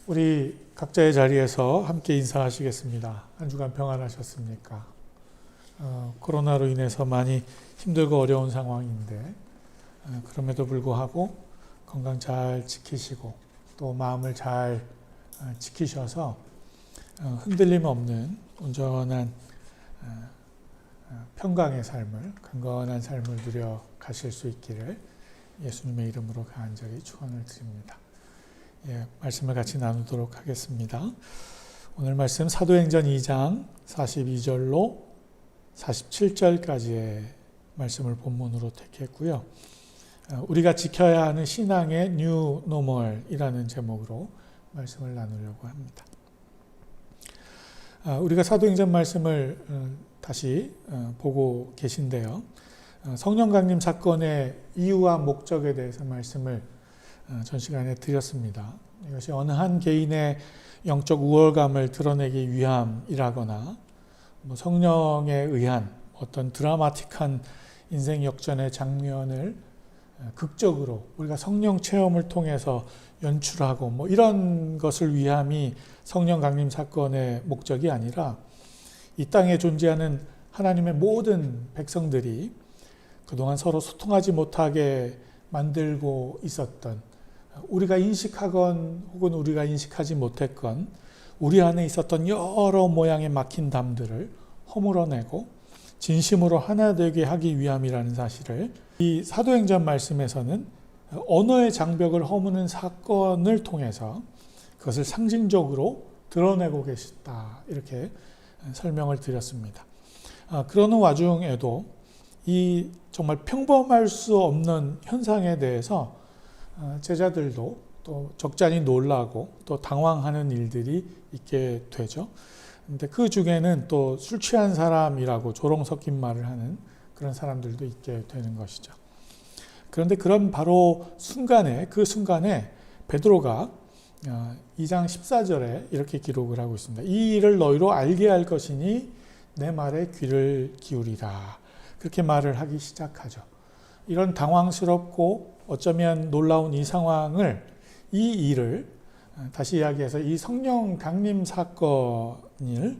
우리 각자의 자리에서 함께 인사하시겠습니다. 한 주간 평안하셨습니까? 코로나로 인해서 많이 힘들고 어려운 상황인데 그럼에도 불구하고 건강 잘 지키시고 또 마음을 잘 지키셔서 흔들림 없는 온전한 평강의 삶을, 강건한 삶을 누려 가실 수 있기를 예수님의 이름으로 간절히 축원을 드립니다. 말씀을 같이 나누도록 하겠습니다. 오늘 말씀 사도행전 2장 42절로 47절까지의 말씀을 본문으로 택했고요. 우리가 지켜야 하는 신앙의 New Normal이라는 제목으로 말씀을 나누려고 합니다. 우리가 사도행전 말씀을 다시 보고 계신데요. 성령 강림 사건의 이유와 목적에 대해서 말씀을 전 시간에 드렸습니다. 이것이 어느 한 개인의 영적 우월감을 드러내기 위함이라거나 성령에 의한 어떤 드라마틱한 인생 역전의 장면을 극적으로 우리가 성령 체험을 통해서 연출하고 이런 것을 위함이 성령 강림 사건의 목적이 아니라 이 땅에 존재하는 하나님의 모든 백성들이 그동안 서로 소통하지 못하게 만들고 있었던, 우리가 인식하건 혹은 우리가 인식하지 못했건 우리 안에 있었던 여러 모양의 막힌 담들을 허물어내고 진심으로 하나 되게 하기 위함이라는 사실을 이 사도행전 말씀에서는 언어의 장벽을 허무는 사건을 통해서 그것을 상징적으로 드러내고 계시다, 이렇게 설명을 드렸습니다. 그러는 와중에도 이 정말 평범할 수 없는 현상에 대해서 제자들도 또 적잖이 놀라고 또 당황하는 일들이 있게 되죠. 근데 그 중에는 또 술 취한 사람이라고 조롱 섞인 말을 하는 그런 사람들도 있게 되는 것이죠. 그런데 그런 바로 그 순간에 베드로가 2장 14절에 이렇게 기록을 하고 있습니다. 이 일을 너희로 알게 할 것이니 내 말에 귀를 기울이라. 그렇게 말을 하기 시작하죠. 이런 당황스럽고 어쩌면 놀라운 이 상황을, 이 일을 다시 이야기해서 이 성령 강림 사건을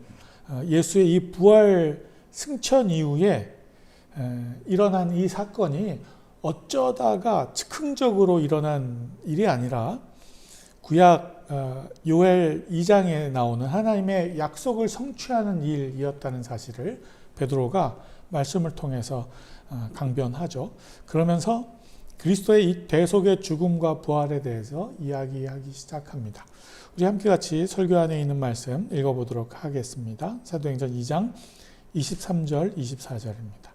예수의 이 부활 승천 이후에 일어난 이 사건이 어쩌다가 즉흥적으로 일어난 일이 아니라 구약 요엘 2장에 나오는 하나님의 약속을 성취하는 일이었다는 사실을 베드로가 말씀을 통해서 강변하죠. 그러면서 그리스도의 이 대속의 죽음과 부활에 대해서 이야기하기 시작합니다. 우리 함께 같이 설교 안에 있는 말씀 읽어보도록 하겠습니다. 사도행전 2장 23절 24절입니다.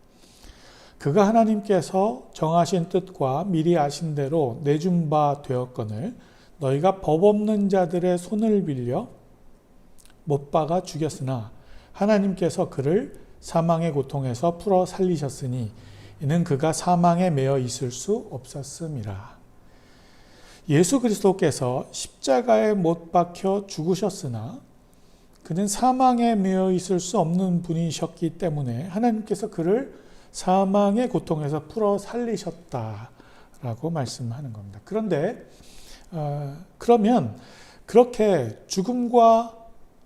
그가 하나님께서 정하신 뜻과 미리 아신 대로 내준 바 되었거늘 너희가 법 없는 자들의 손을 빌려 못 박아 죽였으나 하나님께서 그를 사망의 고통에서 풀어 살리셨으니 이는 그가 사망에 매여 있을 수 없었음이라. 예수 그리스도께서 십자가에 못 박혀 죽으셨으나 그는 사망에 매여 있을 수 없는 분이셨기 때문에 하나님께서 그를 사망의 고통에서 풀어 살리셨다라고 말씀하는 겁니다. 그런데 그러면 그렇게 죽음과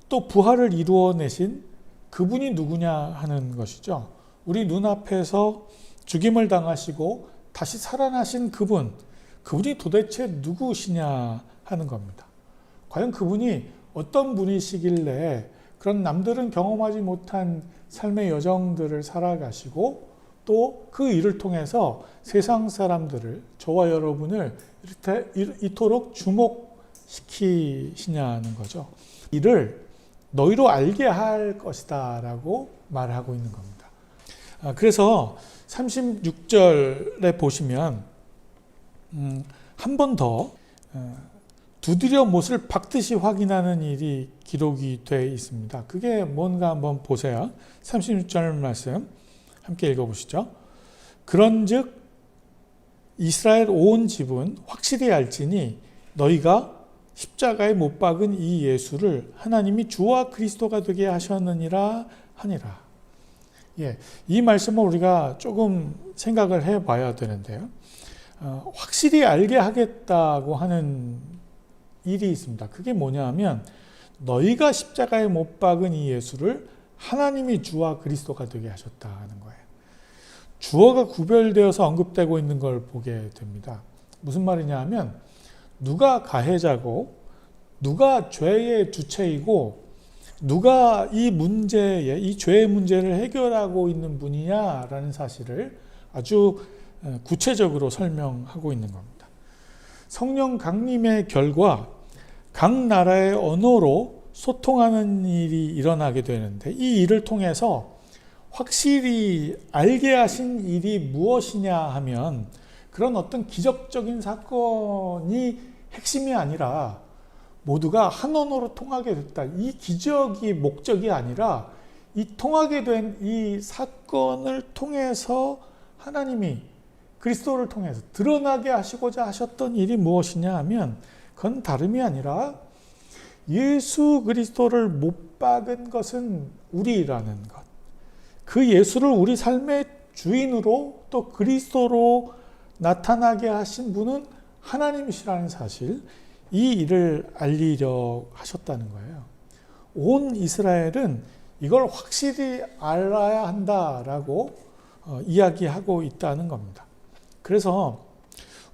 또 부활을 이루어내신 그분이 누구냐 하는 것이죠. 우리 눈앞에서 죽임을 당하시고 다시 살아나신 그분이 도대체 누구시냐 하는 겁니다. 과연 그분이 어떤 분이시길래 그런 남들은 경험하지 못한 삶의 여정들을 살아가시고 또 그 일을 통해서 세상 사람들을, 저와 여러분을 이토록 주목시키시냐는 거죠. 이를 너희로 알게 할 것이다 라고 말하고 있는 겁니다. 그래서 36절에 보시면 한 번 더 두드려 못을 박듯이 확인하는 일이 기록이 되어 있습니다. 그게 뭔가 한번 보세요. 36절 말씀 함께 읽어보시죠. 그런즉 이스라엘 온 집은 확실히 알지니 너희가 십자가에 못 박은 이 예수를 하나님이 주와 그리스도가 되게 하셨느니라 하니라. 이 말씀을 우리가 조금 생각을 해봐야 되는데요. 확실히 알게 하겠다고 하는 일이 있습니다. 그게 뭐냐면 너희가 십자가에 못 박은 이 예수를 하나님이 주와 그리스도가 되게 하셨다 하는 거예요. 주어가 구별되어서 언급되고 있는 걸 보게 됩니다. 무슨 말이냐 하면 누가 가해자고 누가 죄의 주체이고 누가 이 죄의 문제를 해결하고 있는 분이냐라는 사실을 아주 구체적으로 설명하고 있는 겁니다. 성령 강림의 결과 각 나라의 언어로 소통하는 일이 일어나게 되는데 이 일을 통해서 확실히 알게 하신 일이 무엇이냐 하면 그런 어떤 기적적인 사건이 핵심이 아니라 모두가 한 언어로 통하게 됐다. 이 기적이 목적이 아니라 이 통하게 된 이 사건을 통해서 하나님이 그리스도를 통해서 드러나게 하시고자 하셨던 일이 무엇이냐 하면 그건 다름이 아니라 예수 그리스도를 못 박은 것은 우리라는 것. 그 예수를 우리 삶의 주인으로 또 그리스도로 나타나게 하신 분은 하나님이시라는 사실, 이 일을 알리려 하셨다는 거예요. 온 이스라엘은 이걸 확실히 알아야 한다라고 이야기하고 있다는 겁니다. 그래서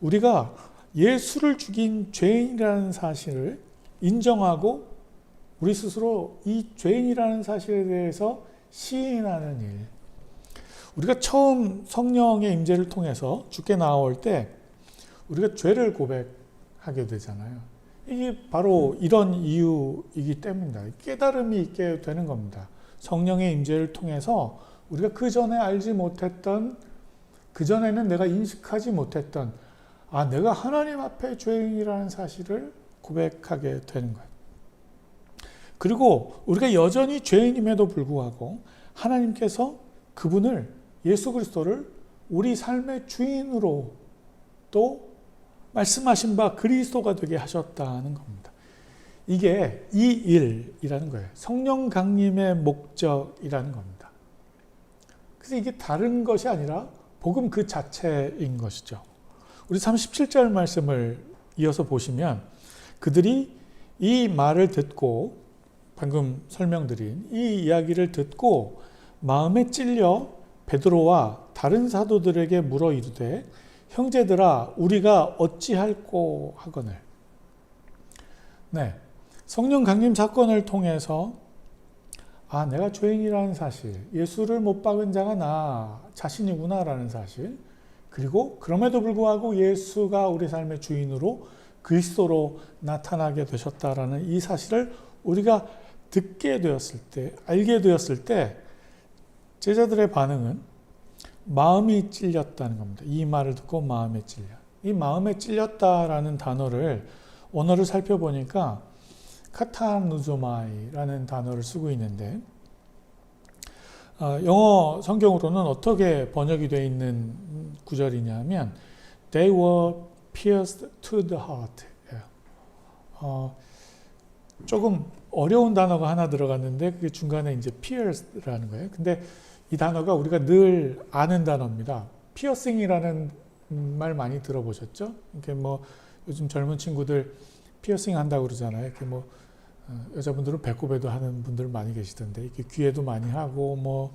우리가 예수를 죽인 죄인이라는 사실을 인정하고 우리 스스로 이 죄인이라는 사실에 대해서 시인하는 일. 우리가 처음 성령의 임재를 통해서 주께 나올 때 우리가 죄를 고백하게 되잖아요. 이게 바로 이런 이유이기 때문입니다. 깨달음이 있게 되는 겁니다. 성령의 임재를 통해서 우리가 그 전에 알지 못했던, 그 전에는 내가 인식하지 못했던 내가 하나님 앞에 죄인이라는 사실을 고백하게 되는 거예요. 그리고 우리가 여전히 죄인임에도 불구하고 하나님께서 그분을, 예수 그리스도를 우리 삶의 주인으로 또 말씀하신 바 그리스도가 되게 하셨다는 겁니다. 이게 이 일이라는 거예요. 성령 강림의 목적이라는 겁니다. 그래서 이게 다른 것이 아니라 복음 그 자체인 것이죠. 우리 37절 말씀을 이어서 보시면 그들이 이 말을 듣고, 방금 설명드린 이 이야기를 듣고 마음에 찔려 베드로와 다른 사도들에게 물어 이르되 형제들아 우리가 어찌할꼬 하거늘. 네, 성령 강림 사건을 통해서 내가 죄인이라는 사실, 예수를 못 박은 자가 나 자신이구나라는 사실, 그리고 그럼에도 불구하고 예수가 우리 삶의 주인으로 그리스도로 나타나게 되셨다라는 이 사실을 우리가 듣게 되었을 때, 알게 되었을 때 제자들의 반응은 마음이 찔렸다는 겁니다. 이 말을 듣고 마음에 찔려. 이 마음에 찔렸다라는 단어를, 언어를 살펴보니까 카타누조마이라는 단어를 쓰고 있는데 영어 성경으로는 어떻게 번역이 되어 있는 구절이냐면 They were pierced to the heart. 조금 어려운 단어가 하나 들어갔는데 그게 중간에 이제 pierced라는 거예요. 근데 이 단어가 우리가 늘 아는 단어입니다. 피어싱이라는 말 많이 들어보셨죠? 이렇게 뭐 요즘 젊은 친구들 피어싱 한다고 그러잖아요. 이렇게 뭐 여자분들은 배꼽에도 하는 분들 많이 계시던데, 이렇게 귀에도 많이 하고 뭐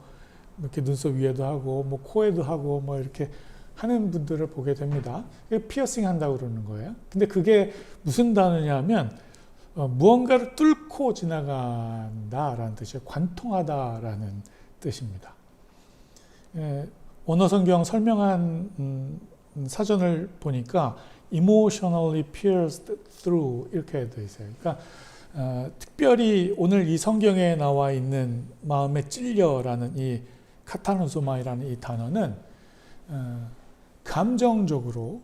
이렇게 눈썹 위에도 하고 뭐 코에도 하고 뭐 이렇게 하는 분들을 보게 됩니다. 피어싱 한다고 그러는 거예요. 근데 그게 무슨 단어냐면 무언가를 뚫고 지나간다라는 뜻이에요. 관통하다라는 뜻입니다. 언어성경 설명한 사전을 보니까 emotionally pierced through 이렇게 되어 있어요. 그러니까 특별히 오늘 이 성경에 나와 있는 마음에 찔려라는 이 카타노소마이라는 이 단어는 감정적으로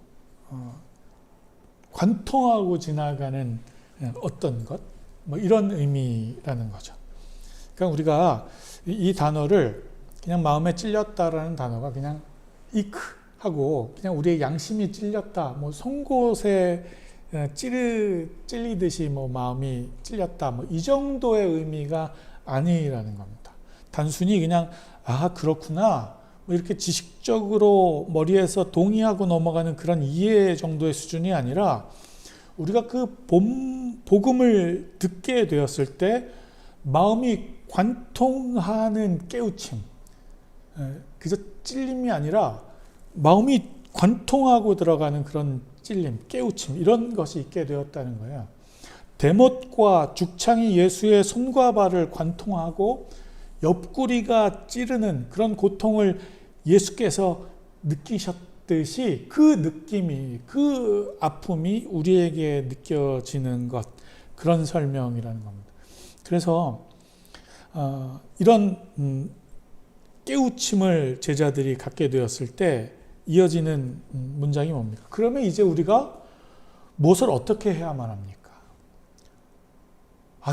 관통하고 지나가는 어떤 것, 뭐 이런 의미라는 거죠. 그러니까 우리가 이 단어를 그냥 마음에 찔렸다라는 단어가 그냥 이크 하고 그냥 우리의 양심이 찔렸다, 뭐 송곳에 찔리듯이 뭐 마음이 찔렸다, 뭐 이 정도의 의미가 아니라는 겁니다. 단순히 그냥 그렇구나 뭐 이렇게 지식적으로 머리에서 동의하고 넘어가는 그런 이해 정도의 수준이 아니라 우리가 그 복음을 듣게 되었을 때 마음이 관통하는 깨우침, 그저 찔림이 아니라 마음이 관통하고 들어가는 그런 찔림, 깨우침, 이런 것이 있게 되었다는 거예요. 대못과 죽창이 예수의 손과 발을 관통하고 옆구리가 찌르는 그런 고통을 예수께서 느끼셨듯이 그 느낌이, 그 아픔이 우리에게 느껴지는 것, 그런 설명이라는 겁니다. 그래서 이런 깨우침을 제자들이 갖게 되었을 때 이어지는 문장이 뭡니까? 그러면 이제 우리가 무엇을 어떻게 해야만 합니까?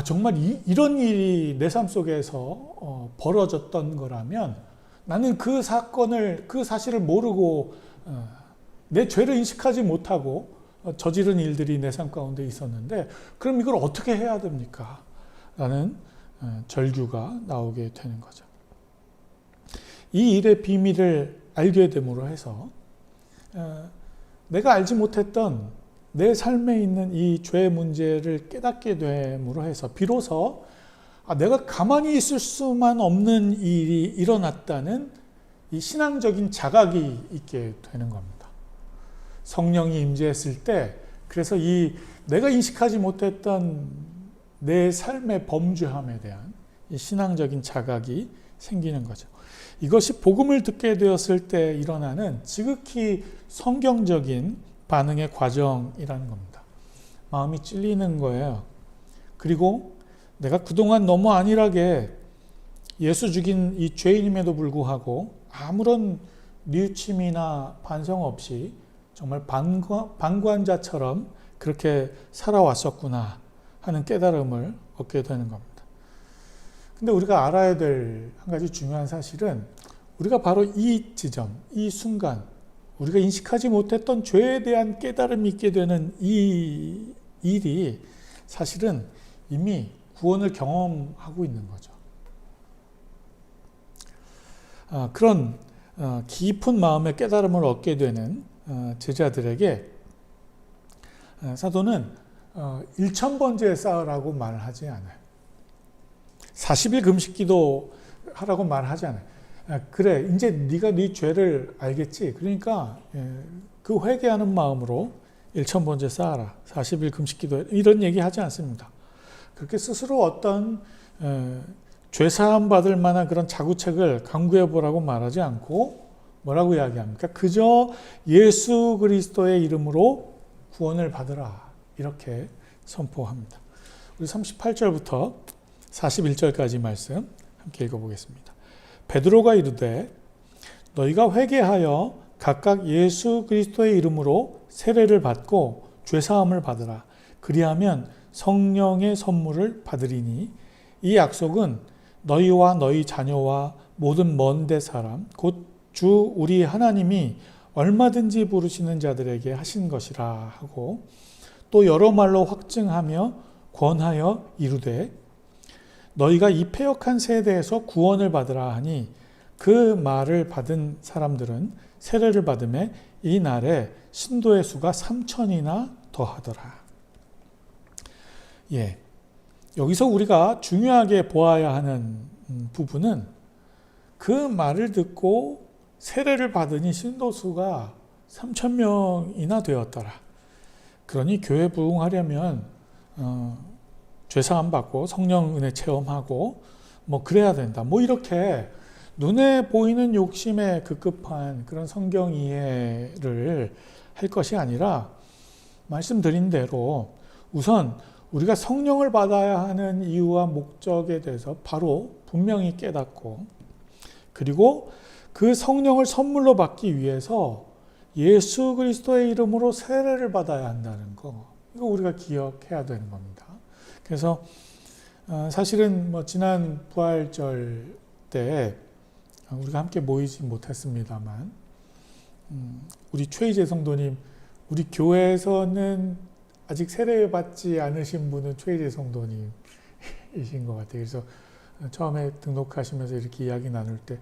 정말 이런 일이 내 삶 속에서 벌어졌던 거라면 나는 그 사건을, 그 사실을 모르고 내 죄를 인식하지 못하고 저지른 일들이 내 삶 가운데 있었는데 그럼 이걸 어떻게 해야 됩니까? 라는 절규가 나오게 되는 거죠. 이 일의 비밀을 알게 됨으로 해서 내가 알지 못했던 내 삶에 있는 이 죄 문제를 깨닫게 됨으로 해서 비로소 내가 가만히 있을 수만 없는 일이 일어났다는 이 신앙적인 자각이 있게 되는 겁니다. 성령이 임재했을 때 그래서 이 내가 인식하지 못했던 내 삶의 범죄함에 대한 이 신앙적인 자각이 생기는 거죠. 이것이 복음을 듣게 되었을 때 일어나는 지극히 성경적인 반응의 과정이라는 겁니다. 마음이 찔리는 거예요. 그리고 내가 그동안 너무 안일하게 예수 죽인 이 죄인임에도 불구하고 아무런 뉘우침이나 반성 없이 정말 방관자처럼 그렇게 살아왔었구나 하는 깨달음을 얻게 되는 겁니다. 근데 우리가 알아야 될 한 가지 중요한 사실은 우리가 바로 이 지점, 이 순간 우리가 인식하지 못했던 죄에 대한 깨달음이 있게 되는 이 일이 사실은 이미 구원을 경험하고 있는 거죠. 그런 깊은 마음의 깨달음을 얻게 되는 제자들에게 사도는 1000번째 쌓으라고 말을 하지 않아요. 40일 금식기도 하라고 말하지 않아요. 그래, 이제 네가 네 죄를 알겠지. 그러니까 그 회개하는 마음으로 1000번째 쌓아라. 40일 금식기도 이런 얘기 하지 않습니다. 그렇게 스스로 어떤 죄사함 받을 만한 그런 자구책을 강구해 보라고 말하지 않고 뭐라고 이야기합니까? 그저 예수 그리스도의 이름으로 구원을 받으라. 이렇게 선포합니다. 우리 38절부터 41절까지 말씀 함께 읽어보겠습니다. 베드로가 이르되 너희가 회개하여 각각 예수 그리스도의 이름으로 세례를 받고 죄사함을 받으라. 그리하면 성령의 선물을 받으리니 이 약속은 너희와 너희 자녀와 모든 먼데 사람 곧 주 우리 하나님이 얼마든지 부르시는 자들에게 하신 것이라 하고 또 여러 말로 확증하며 권하여 이르되 너희가 이 패역한 세대에서 구원을 받으라 하니 그 말을 받은 사람들은 세례를 받음에 이 날에 신도의 수가 3000이나 더하더라. 여기서 우리가 중요하게 보아야 하는 부분은 그 말을 듣고 세례를 받으니 신도수가 3000명이나 되었더라. 그러니 교회 부흥하려면 죄사함 받고 성령 은혜 체험하고 그래야 된다. 이렇게 눈에 보이는 욕심에 급급한 그런 성경 이해를 할 것이 아니라 말씀드린 대로 우선 우리가 성령을 받아야 하는 이유와 목적에 대해서 바로 분명히 깨닫고 그리고 그 성령을 선물로 받기 위해서 예수 그리스도의 이름으로 세례를 받아야 한다는 거, 이거 우리가 기억해야 되는 겁니다. 그래서 사실은 지난 부활절 때 우리가 함께 모이지 못했습니다만 우리 최희재 성도님, 우리 교회에서는 아직 세례 받지 않으신 분은 최희재 성도님이신 것 같아요. 그래서 처음에 등록하시면서 이렇게 이야기 나눌 때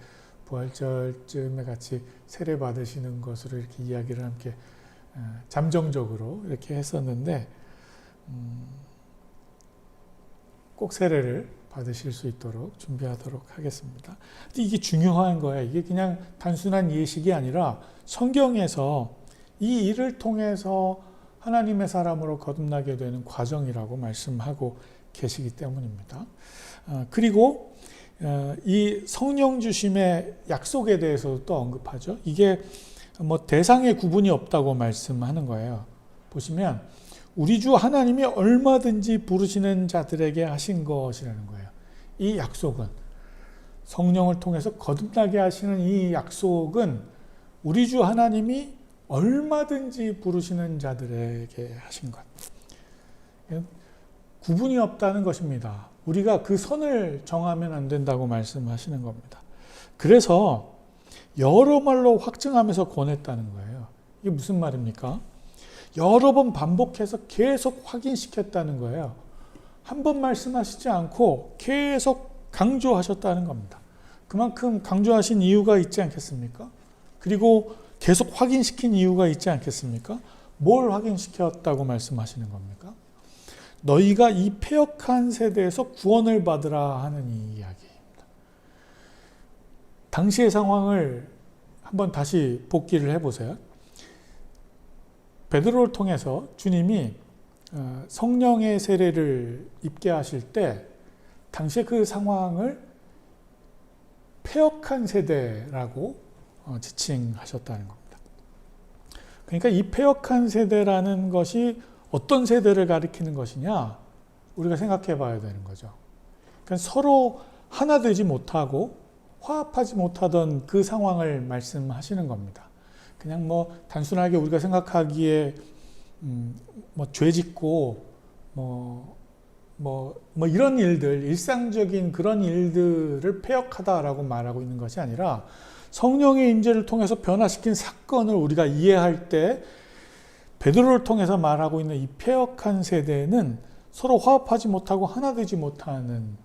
부활절쯤에 같이 세례 받으시는 것으로 이렇게 이야기를 함께 잠정적으로 이렇게 했었는데 꼭 세례를 받으실 수 있도록 준비하도록 하겠습니다. 근데 이게 중요한 거예요. 이게 그냥 단순한 예식이 아니라 성경에서 이 일을 통해서 하나님의 사람으로 거듭나게 되는 과정이라고 말씀하고 계시기 때문입니다. 그리고 이 성령 주심의 약속에 대해서도 또 언급하죠. 이게 뭐 대상의 구분이 없다고 말씀하는 거예요. 보시면 우리 주 하나님이 얼마든지 부르시는 자들에게 하신 것이라는 거예요. 이 약속은 성령을 통해서 거듭나게 하시는 이 약속은 우리 주 하나님이 얼마든지 부르시는 자들에게 하신 것. 구분이 없다는 것입니다. 우리가 그 선을 정하면 안 된다고 말씀하시는 겁니다. 그래서 여러 말로 확증하면서 권했다는 거예요. 이게 무슨 말입니까? 여러 번 반복해서 계속 확인시켰다는 거예요. 한 번 말씀하시지 않고 계속 강조하셨다는 겁니다. 그만큼 강조하신 이유가 있지 않겠습니까? 그리고 계속 확인시킨 이유가 있지 않겠습니까? 뭘 확인시켰다고 말씀하시는 겁니까? 너희가 이 패역한 세대에서 구원을 받으라 하는 이 이야기입니다. 당시의 상황을 한번 다시 복기를 해보세요. 베드로를 통해서 주님이 성령의 세례를 입게 하실 때 당시의 그 상황을 패역한 세대라고 지칭하셨다는 겁니다. 그러니까 이 패역한 세대라는 것이 어떤 세대를 가리키는 것이냐 우리가 생각해 봐야 되는 거죠. 그러니까 서로 하나 되지 못하고 화합하지 못하던 그 상황을 말씀하시는 겁니다. 그냥 뭐 단순하게 우리가 생각하기에 뭐 죄짓고 뭐 이런 일들, 일상적인 그런 일들을 패역하다라고 말하고 있는 것이 아니라 성령의 임재를 통해서 변화시킨 사건을 우리가 이해할 때 베드로를 통해서 말하고 있는 이 패역한 세대는 서로 화합하지 못하고 하나 되지 못하는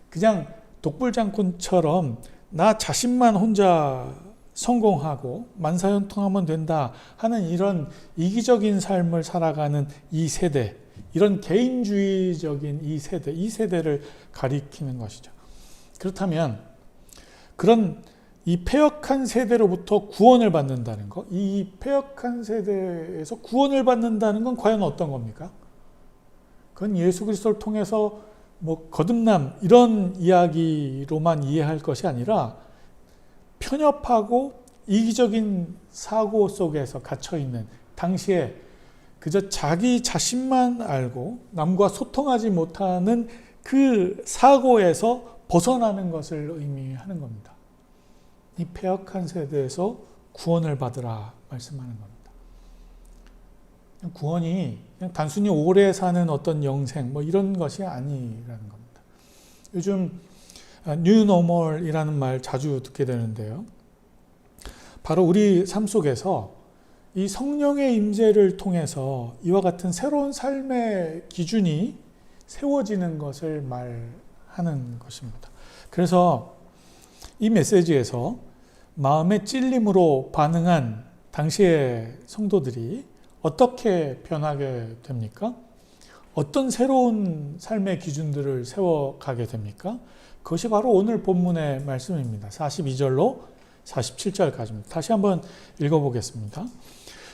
그냥 독불장군처럼 나 자신만 혼자 성공하고 만사형통하면 된다 하는 이런 이기적인 삶을 살아가는 이 세대, 이런 개인주의적인 이 세대를 가리키는 것이죠. 그렇다면 그런 이 패역한 세대로부터 구원을 받는다는 것, 이 패역한 세대에서 구원을 받는다는 건 과연 어떤 겁니까? 그건 예수 그리스도를 통해서 뭐 거듭남 이런 이야기로만 이해할 것이 아니라 편협하고 이기적인 사고 속에서 갇혀있는 당시에 그저 자기 자신만 알고 남과 소통하지 못하는 그 사고에서 벗어나는 것을 의미하는 겁니다. 이 패역한 세대에서 구원을 받으라 말씀하는 겁니다. 구원이 그냥 단순히 오래 사는 어떤 영생 뭐 이런 것이 아니라는 겁니다. 요즘 뉴노멀이라는 말 자주 듣게 되는데요. 바로 우리 삶 속에서 이 성령의 임재를 통해서 이와 같은 새로운 삶의 기준이 세워지는 것을 말하는 것입니다. 그래서 이 메시지에서 마음의 찔림으로 반응한 당시의 성도들이 어떻게 변하게 됩니까? 어떤 새로운 삶의 기준들을 세워가게 됩니까? 그것이 바로 오늘 본문의 말씀입니다. 42절로 47절까지입니다. 다시 한번 읽어보겠습니다.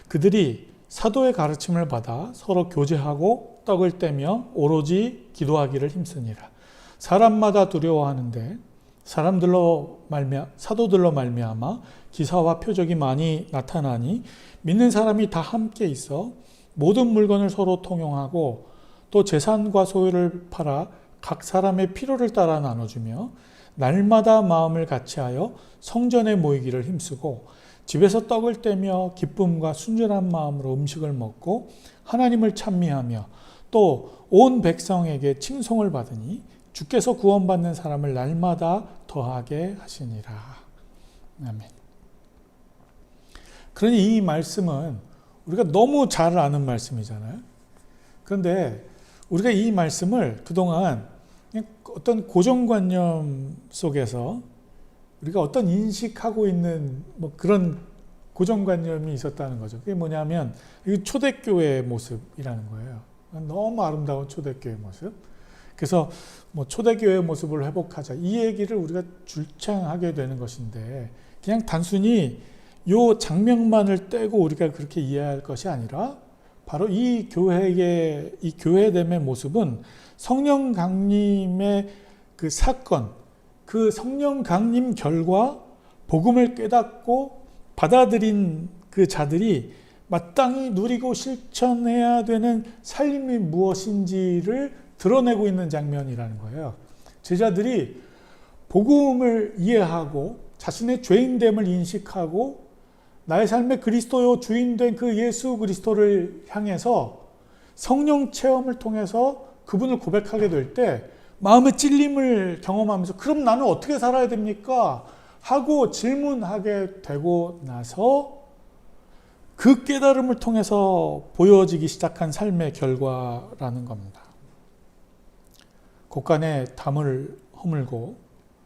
그들이 사도의 가르침을 받아 서로 교제하고 떡을 떼며 오로지 기도하기를 힘쓰니라. 사람마다 두려워하는데 사도들로 말미암아 기사와 표적이 많이 나타나니 믿는 사람이 다 함께 있어 모든 물건을 서로 통용하고 또 재산과 소유를 팔아 각 사람의 필요를 따라 나눠주며 날마다 마음을 같이하여 성전에 모이기를 힘쓰고 집에서 떡을 떼며 기쁨과 순전한 마음으로 음식을 먹고 하나님을 찬미하며 또 온 백성에게 칭송을 받으니 주께서 구원받는 사람을 날마다 더하게 하시니라. 아멘. 그러니 이 말씀은 우리가 너무 잘 아는 말씀이잖아요. 그런데 우리가 이 말씀을 그동안 어떤 고정관념 속에서 우리가 어떤 인식하고 있는 뭐 그런 고정관념이 있었다는 거죠. 그게 뭐냐면 초대교회의 모습이라는 거예요. 너무 아름다운 초대교회 모습. 그래서 뭐 초대교회 모습을 회복하자 이 얘기를 우리가 줄창하게 되는 것인데 그냥 단순히 요 장면만을 떼고 우리가 그렇게 이해할 것이 아니라 바로 이 교회됨의 모습은 성령 강림의 그 사건, 그 성령 강림 결과 복음을 깨닫고 받아들인 그 자들이 마땅히 누리고 실천해야 되는 삶이 무엇인지를 드러내고 있는 장면이라는 거예요. 제자들이 복음을 이해하고 자신의 죄인됨을 인식하고 나의 삶의 그리스도요 주인된 그 예수 그리스도를 향해서 성령 체험을 통해서 그분을 고백하게 될 때 마음의 찔림을 경험하면서 그럼 나는 어떻게 살아야 됩니까? 하고 질문하게 되고 나서 그 깨달음을 통해서 보여지기 시작한 삶의 결과라는 겁니다. 곳간에 담을 허물고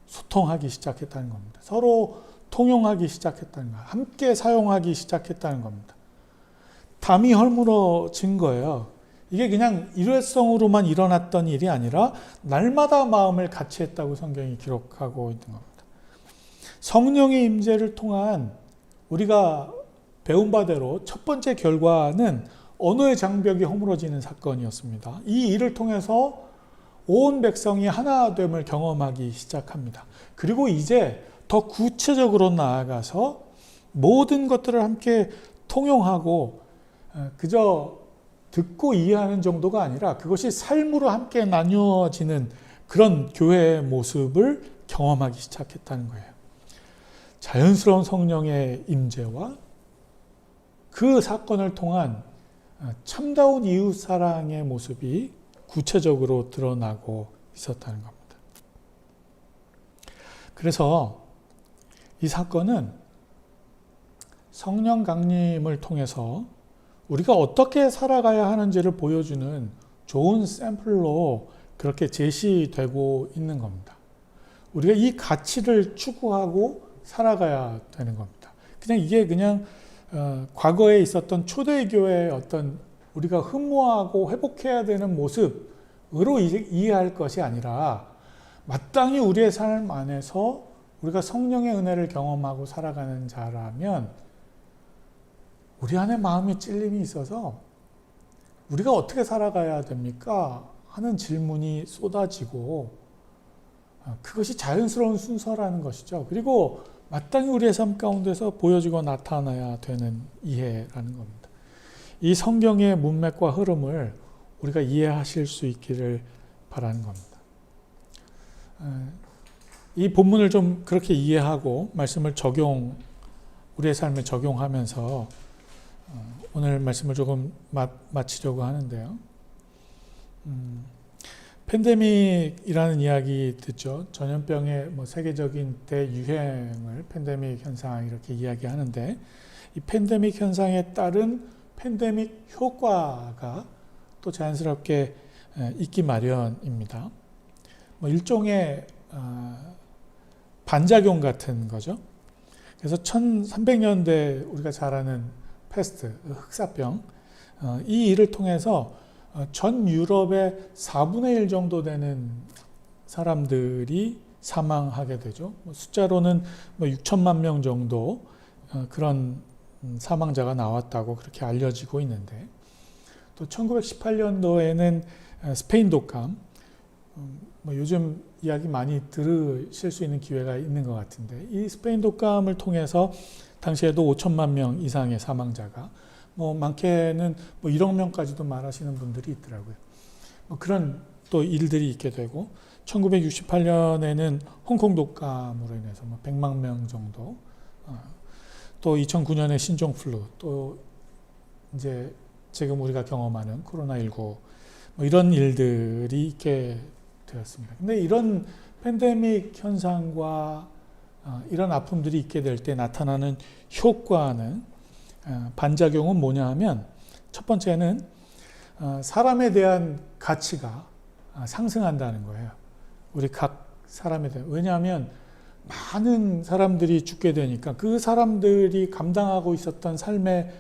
소통하기 시작했다는 겁니다. 서로 통용하기 시작했다는 거예요. 함께 사용하기 시작했다는 겁니다. 담이 허물어진 거예요. 이게 그냥 일회성으로만 일어났던 일이 아니라 날마다 마음을 같이 했다고 성경이 기록하고 있는 겁니다. 성령의 임재를 통한 우리가 배운 바대로 첫 번째 결과는 언어의 장벽이 허물어지는 사건이었습니다. 이 일을 통해서 온 백성이 하나됨을 경험하기 시작합니다. 그리고 이제 더 구체적으로 나아가서 모든 것들을 함께 통용하고 그저 듣고 이해하는 정도가 아니라 그것이 삶으로 함께 나누어지는 그런 교회의 모습을 경험하기 시작했다는 거예요. 자연스러운 성령의 임재와 그 사건을 통한 참다운 이웃사랑의 모습이 구체적으로 드러나고 있었다는 겁니다. 그래서 이 사건은 성령 강림을 통해서 우리가 어떻게 살아가야 하는지를 보여주는 좋은 샘플로 그렇게 제시되고 있는 겁니다. 우리가 이 가치를 추구하고 살아가야 되는 겁니다. 이게 그냥 과거에 있었던 초대교회의 어떤 우리가 흠모하고 회복해야 되는 모습으로 이해할 것이 아니라 마땅히 우리의 삶 안에서 우리가 성령의 은혜를 경험하고 살아가는 자라면 우리 안에 마음의 찔림이 있어서 우리가 어떻게 살아가야 됩니까? 하는 질문이 쏟아지고 그것이 자연스러운 순서라는 것이죠. 그리고 마땅히 우리의 삶 가운데서 보여지고 나타나야 되는 이해라는 겁니다. 이 성경의 문맥과 흐름을 우리가 이해하실 수 있기를 바라는 겁니다. 이 본문을 좀 그렇게 이해하고 말씀을 우리의 삶에 적용하면서 오늘 말씀을 조금 마치려고 하는데요. 팬데믹이라는 이야기 듣죠. 전염병의 세계적인 대유행을 팬데믹 현상 이렇게 이야기하는데 이 팬데믹 현상에 따른 팬데믹 효과가 또 자연스럽게 있기 마련입니다. 일종의 반작용 같은 거죠. 그래서 1300년대 우리가 잘 아는 패스트, 흑사병, 이 일을 통해서 전 유럽의 4분의 1 정도 되는 사람들이 사망하게 되죠. 숫자로는 6천만 명 정도 그런 사망자가 나왔다고 그렇게 알려지고 있는데 또 1918년도에는 스페인 독감, 요즘 이야기 많이 들으실 수 있는 기회가 있는 것 같은데 이 스페인 독감을 통해서 당시에도 5천만 명 이상의 사망자가 많게는 1억 명까지도 말하시는 분들이 있더라고요. 그런 또 일들이 있게 되고 1968년에는 홍콩 독감으로 인해서 100만 명 정도, 또 2009년에 신종플루, 또 이제 지금 우리가 경험하는 코로나19 이런 일들이 있게 되었습니다. 근데 이런 팬데믹 현상과 이런 아픔들이 있게 될 때 나타나는 효과는 반작용은 뭐냐 하면 첫 번째는 사람에 대한 가치가 상승한다는 거예요. 우리 각 사람에 대한. 왜냐하면 많은 사람들이 죽게 되니까 그 사람들이 감당하고 있었던 삶의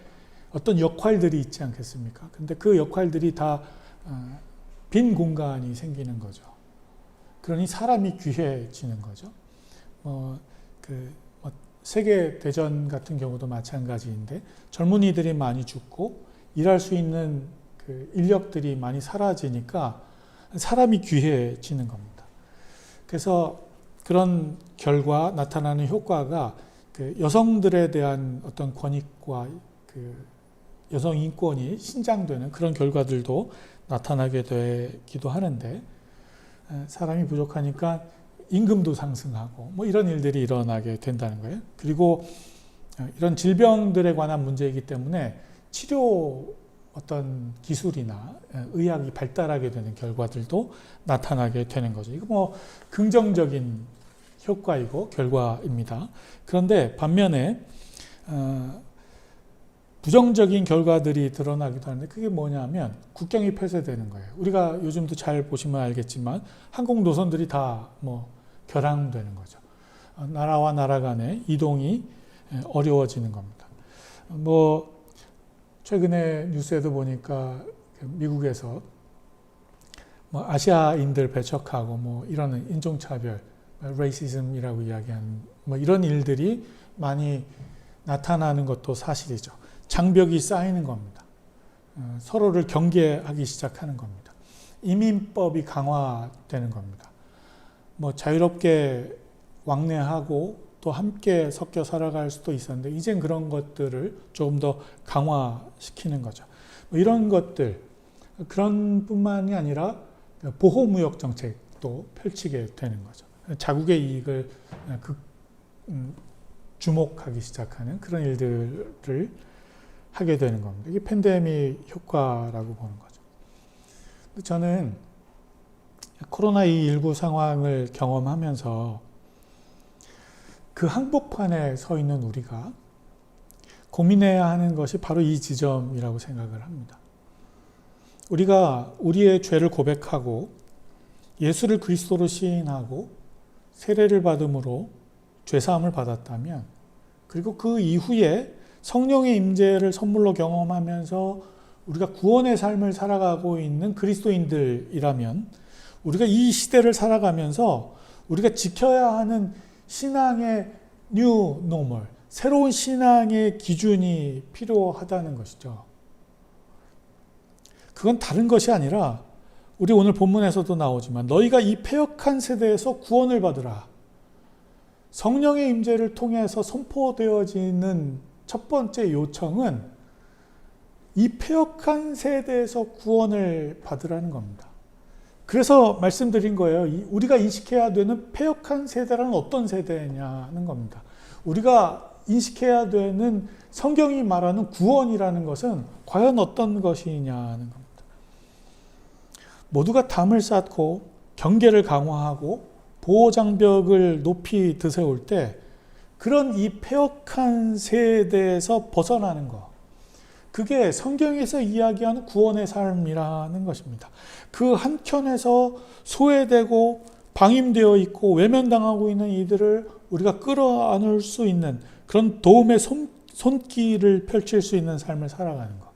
어떤 역할들이 있지 않겠습니까? 근데 그 역할들이 다 빈 공간이 생기는 거죠. 그러니 사람이 귀해지는 거죠. 세계 대전 같은 경우도 마찬가지인데 젊은이들이 많이 죽고 일할 수 있는 그 인력들이 많이 사라지니까 사람이 귀해지는 겁니다. 그래서 그런 결과 나타나는 효과가 그 여성들에 대한 어떤 권익과 그 여성 인권이 신장되는 그런 결과들도 나타나게 되기도 하는데, 사람이 부족하니까 임금도 상승하고 뭐 이런 일들이 일어나게 된다는 거예요. 그리고 이런 질병들에 관한 문제이기 때문에 치료 어떤 기술이나 의학이 발달하게 되는 결과들도 나타나게 되는 거죠. 이거 뭐 긍정적인 효과이고 결과입니다. 그런데 반면에 부정적인 결과들이 드러나기도 하는데, 그게 뭐냐면 국경이 폐쇄되는 거예요. 우리가 요즘도 잘 보시면 알겠지만 항공 노선들이 다 뭐 결항되는 거죠. 나라와 나라 간의 이동이 어려워지는 겁니다. 뭐 최근에 뉴스에도 보니까 미국에서 뭐 아시아인들 배척하고 뭐 이런 인종차별, 레이시즘이라고 이야기하는 뭐 이런 일들이 많이 나타나는 것도 사실이죠. 장벽이 쌓이는 겁니다. 서로를 경계하기 시작하는 겁니다. 이민법이 강화되는 겁니다. 뭐 자유롭게 왕래하고 또 함께 섞여 살아갈 수도 있었는데 이젠 그런 것들을 조금 더 강화시키는 거죠. 뭐 이런 것들, 그런 뿐만이 아니라 보호무역 정책도 펼치게 되는 거죠. 자국의 이익을 주목하기 시작하는 그런 일들을 하게 되는 겁니다. 이게 팬데믹 효과라고 보는 거죠. 저는 코로나19 상황을 경험하면서 그 한복판에 서 있는 우리가 고민해야 하는 것이 바로 이 지점이라고 생각을 합니다. 우리가 우리의 죄를 고백하고 예수를 그리스도로 시인하고 세례를 받음으로 죄사함을 받았다면, 그리고 그 이후에 성령의 임재를 선물로 경험하면서 우리가 구원의 삶을 살아가고 있는 그리스도인들이라면, 우리가 이 시대를 살아가면서 우리가 지켜야 하는 신앙의 뉴 노멀, 새로운 신앙의 기준이 필요하다는 것이죠. 그건 다른 것이 아니라 우리 오늘 본문에서도 나오지만 너희가 이 패역한 세대에서 구원을 받으라. 성령의 임재를 통해서 선포되어지는 첫 번째 요청은 이 패역한 세대에서 구원을 받으라는 겁니다. 그래서 말씀드린 거예요. 우리가 인식해야 되는 패역한 세대라는 어떤 세대냐는 겁니다. 우리가 인식해야 되는 성경이 말하는 구원이라는 것은 과연 어떤 것이냐는 겁니다. 모두가 담을 쌓고 경계를 강화하고 보호장벽을 높이 드세울 때 그런 이 패역한 세대에서 벗어나는 것, 그게 성경에서 이야기하는 구원의 삶이라는 것입니다. 그 한켠에서 소외되고 방임되어 있고 외면당하고 있는 이들을 우리가 끌어안을 수 있는 그런 도움의 손길을 펼칠 수 있는 삶을 살아가는 것,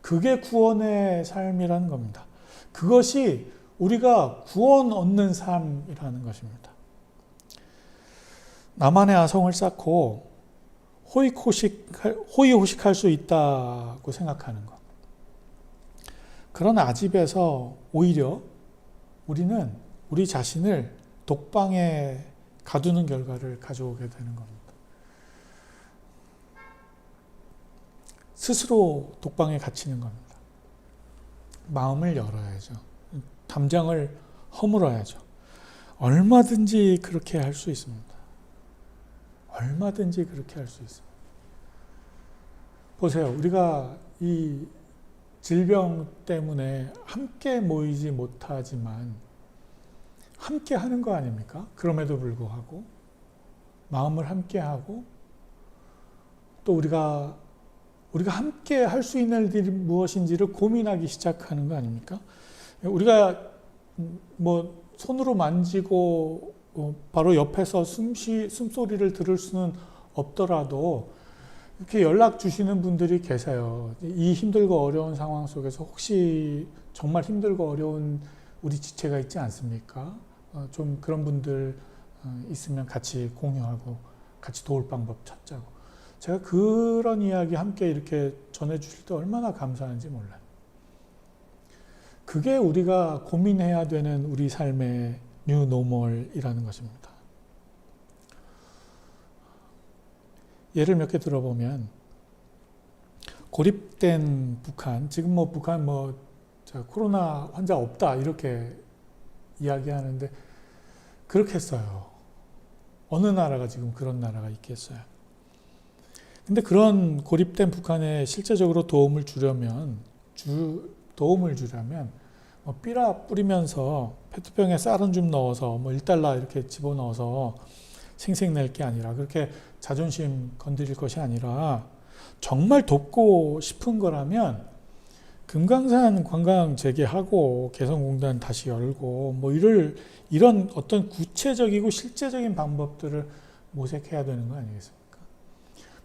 그게 구원의 삶이라는 겁니다. 그것이 우리가 구원 얻는 삶이라는 것입니다. 나만의 아성을 쌓고 호의호식할 수 있다고 생각하는 것. 그런 아집에서 오히려 우리는 우리 자신을 독방에 가두는 결과를 가져오게 되는 겁니다. 스스로 독방에 갇히는 겁니다. 마음을 열어야죠. 담장을 허물어야죠. 얼마든지 그렇게 할 수 있습니다. 얼마든지 그렇게 할 수 있습니다. 보세요. 우리가 이 질병 때문에 함께 모이지 못하지만 함께 하는 거 아닙니까? 그럼에도 불구하고 마음을 함께 하고 또 우리가 함께 할 수 있는 일이 무엇인지를 고민하기 시작하는 거 아닙니까? 우리가 뭐 손으로 만지고 바로 옆에서 숨소리를 들을 수는 없더라도 이렇게 연락 주시는 분들이 계세요. 이 힘들고 어려운 상황 속에서 혹시 정말 힘들고 어려운 우리 지체가 있지 않습니까? 좀 그런 분들 있으면 같이 공유하고 같이 도울 방법 찾자고. 제가 그런 이야기 함께 이렇게 전해주실 때 얼마나 감사한지 몰라요. 그게 우리가 고민해야 되는 우리 삶의 뉴 노멀이라는 것입니다. 예를 몇 개 들어보면 고립된 북한, 지금 북한 코로나 환자 없다 이렇게 이야기하는데 그렇겠어요. 어느 나라가 지금 그런 나라가 있겠어요. 근데 그런 고립된 북한에 실제적으로 도움을 주려면 삐라 뿌리면서 페트병에 쌀은 좀 넣어서 $1 이렇게 집어넣어서 생색낼 게 아니라, 그렇게 자존심 건드릴 것이 아니라 정말 돕고 싶은 거라면 금강산 관광 재개하고 개성공단 다시 열고 이런 어떤 구체적이고 실제적인 방법들을 모색해야 되는 거 아니겠습니까?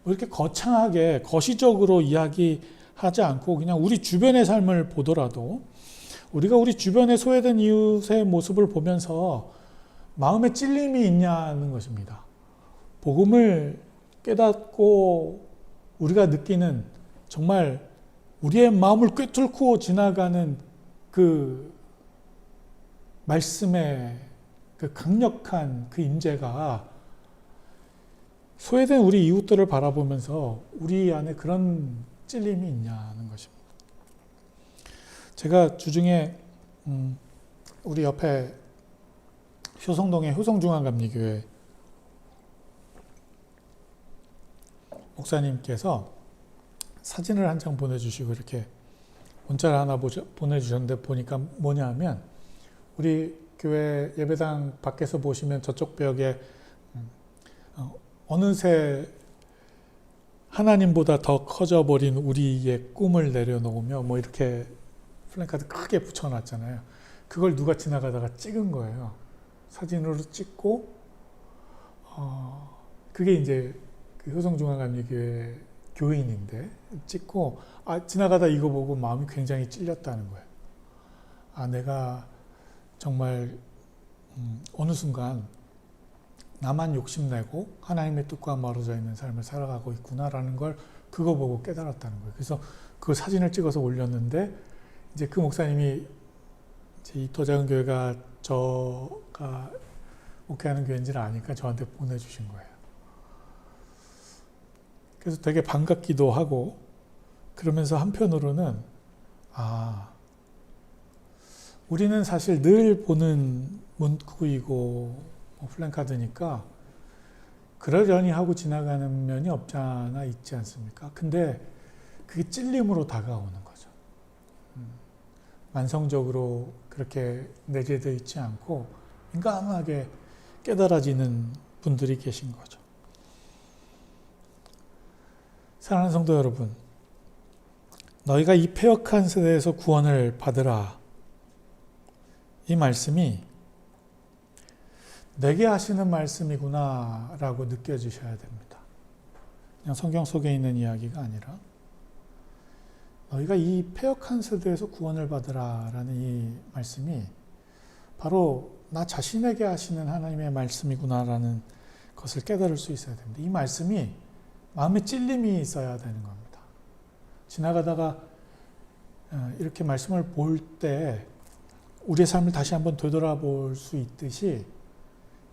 이렇게 거창하게 거시적으로 이야기하지 않고 그냥 우리 주변의 삶을 보더라도 우리가 우리 주변에 소외된 이웃의 모습을 보면서 마음에 찔림이 있냐는 것입니다. 복음을 깨닫고 우리가 느끼는 정말 우리의 마음을 꿰뚫고 지나가는 그 말씀의 그 강력한 그 임재가 소외된 우리 이웃들을 바라보면서 우리 안에 그런 찔림이 있냐는 것입니다. 제가 주중에 우리 옆에 효성동의 효성중앙감리교회 목사님께서 사진을 한 장 보내주시고 이렇게 문자를 하나 보내주셨는데 보니까 뭐냐 하면 우리 교회 예배당 밖에서 보시면 저쪽 벽에 어느새 하나님보다 더 커져버린 우리의 꿈을 내려놓으며 이렇게 플랜카드 크게 붙여놨잖아요. 그걸 누가 지나가다가 찍은 거예요. 사진으로 찍고 그게 이제 그 효성중앙감리교회 교인인데 찍고 지나가다 이거 보고 마음이 굉장히 찔렸다는 거예요. 내가 정말 어느 순간 나만 욕심내고 하나님의 뜻과 멀어져 있는 삶을 살아가고 있구나라는 걸 그거 보고 깨달았다는 거예요. 그래서 그 사진을 찍어서 올렸는데 이제 그 목사님이 이제 이 더 작은 교회가 저가 목회하는 교회인지를 아니까 저한테 보내주신 거예요. 그래서 되게 반갑기도 하고 그러면서 한편으로는 우리는 사실 늘 보는 문구이고 플랜카드니까 그러려니 하고 지나가는 면이 없지 않아 있지 않습니까? 근데 그게 찔림으로 다가오는 거죠. 만성적으로 그렇게 내재되어 있지 않고 민감하게 깨달아지는 분들이 계신 거죠. 사랑하는 성도 여러분, 너희가 이 패역한 세대에서 구원을 받으라. 이 말씀이 내게 하시는 말씀이구나 라고 느껴지셔야 됩니다. 그냥 성경 속에 있는 이야기가 아니라 너희가 이 패역한 세대에서 구원을 받으라 라는 이 말씀이 바로 나 자신에게 하시는 하나님의 말씀이구나 라는 것을 깨달을 수 있어야 됩니다. 이 말씀이 마음에 찔림이 있어야 되는 겁니다. 지나가다가 이렇게 말씀을 볼 때 우리의 삶을 다시 한번 되돌아볼 수 있듯이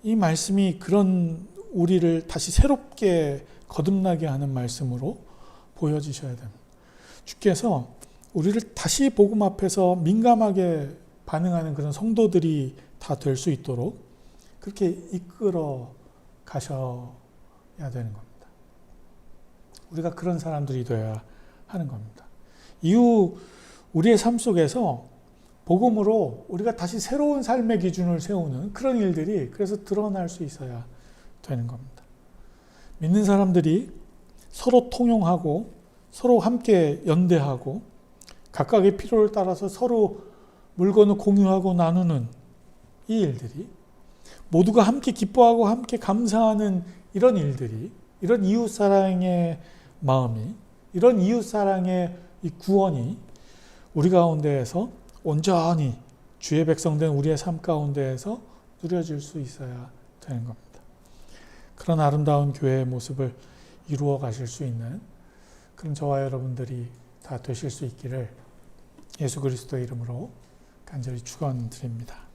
이 말씀이 그런 우리를 다시 새롭게 거듭나게 하는 말씀으로 보여지셔야 됩니다. 주께서 우리를 다시 복음 앞에서 민감하게 반응하는 그런 성도들이 다 될 수 있도록 그렇게 이끌어 가셔야 되는 겁니다. 우리가 그런 사람들이 되어야 하는 겁니다. 이후 우리의 삶 속에서 복음으로 우리가 다시 새로운 삶의 기준을 세우는 그런 일들이 그래서 드러날 수 있어야 되는 겁니다. 믿는 사람들이 서로 통용하고 서로 함께 연대하고 각각의 필요를 따라서 서로 물건을 공유하고 나누는 이 일들이 모두가 함께 기뻐하고 함께 감사하는 이런 일들이 이런 이웃사랑의 마음이, 이런 이웃사랑의 이 구원이 우리 가운데에서 온전히 주의 백성된 우리의 삶 가운데에서 누려질 수 있어야 되는 겁니다. 그런 아름다운 교회의 모습을 이루어 가실 수 있는 그런 저와 여러분들이 다 되실 수 있기를 예수 그리스도의 이름으로 간절히 축원드립니다.